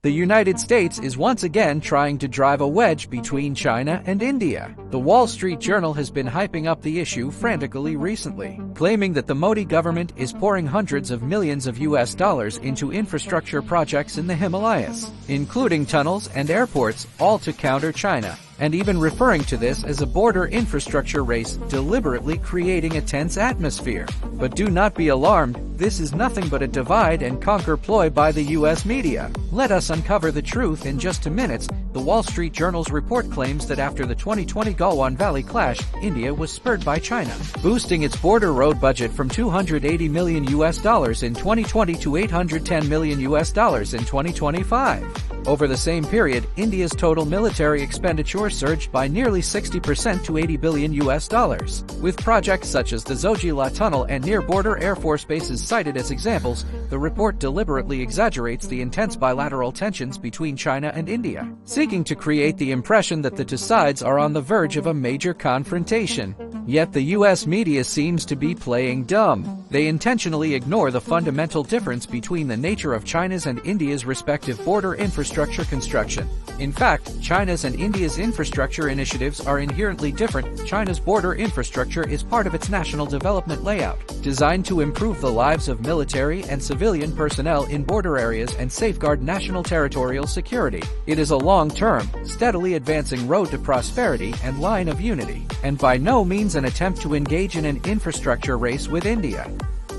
The United States is once again trying to drive a wedge between China and India. The Wall Street Journal has been hyping up the issue frantically recently, claiming that the Modi government is pouring hundreds of millions of US dollars into infrastructure projects in the Himalayas, including tunnels and airports, all to counter China, and even referring to this as a border infrastructure race, deliberately creating a tense atmosphere. But do not be alarmed, this is nothing but a divide-and-conquer ploy by the US media. Let us uncover the truth in just 2 minutes. The Wall Street Journal's report claims that after the 2020 Galwan Valley clash, India was spurred by China, boosting its border road budget from $280 million in 2020 to $810 million in 2025. Over the same period, India's total military expenditure surged by nearly 60% to $80 billion. With projects such as the Zojila Tunnel and near-border Air Force bases cited as examples, the report deliberately exaggerates the intense bilateral tensions between China and India, seeking to create the impression that the two sides are on the verge of a major confrontation. Yet the US media seems to be playing dumb. They intentionally ignore the fundamental difference between the nature of China's and India's respective border infrastructure construction. In fact, China's and India's infrastructure initiatives are inherently different. China's border infrastructure is part of its national development layout, designed to improve the lives of military and civilian personnel in border areas and safeguard national territorial security. It is a long-term, steadily advancing road to prosperity and line of unity, and by no means an attempt to engage in an infrastructure race with India.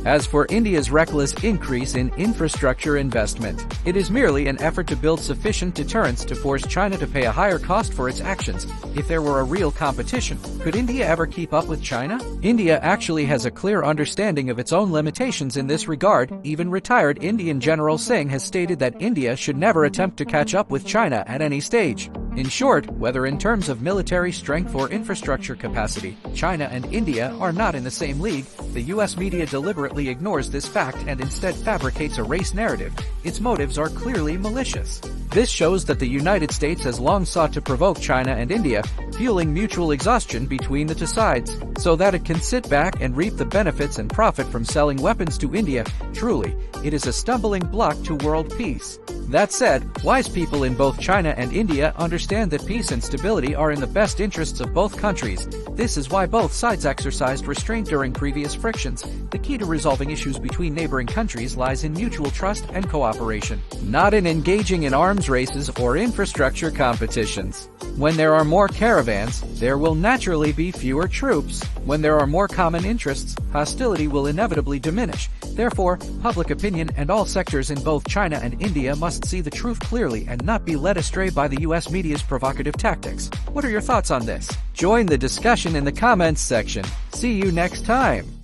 As for India's reckless increase in infrastructure investment, it is merely an effort to build sufficient deterrence to force China to pay a higher cost for its actions. If there were a real competition, could India ever keep up with China? India actually has a clear understanding of its own limitations in this regard. Even retired Indian General Singh has stated that India should never attempt to catch up with China at any stage. In short, whether in terms of military strength or infrastructure capacity, China and India are not in the same league. The US media deliberately ignores this fact and instead fabricates a race narrative. Its motives are clearly malicious. This shows that the United States has long sought to provoke China and India, fueling mutual exhaustion between the two sides, so that it can sit back and reap the benefits and profit from selling weapons to India. Truly, it is a stumbling block to world peace. That said, wise people in both China and India understand that peace and stability are in the best interests of both countries. This is why both sides exercised restraint during previous frictions. The key to resolving issues between neighboring countries lies in mutual trust and cooperation, not in engaging in arms races or infrastructure competitions. When there are more caravans, there will naturally be fewer troops. When there are more common interests, hostility will inevitably diminish. Therefore, public opinion and all sectors in both China and India must see the truth clearly and not be led astray by the US media's provocative tactics. What are your thoughts on this? Join the discussion in the comments section. See you next time.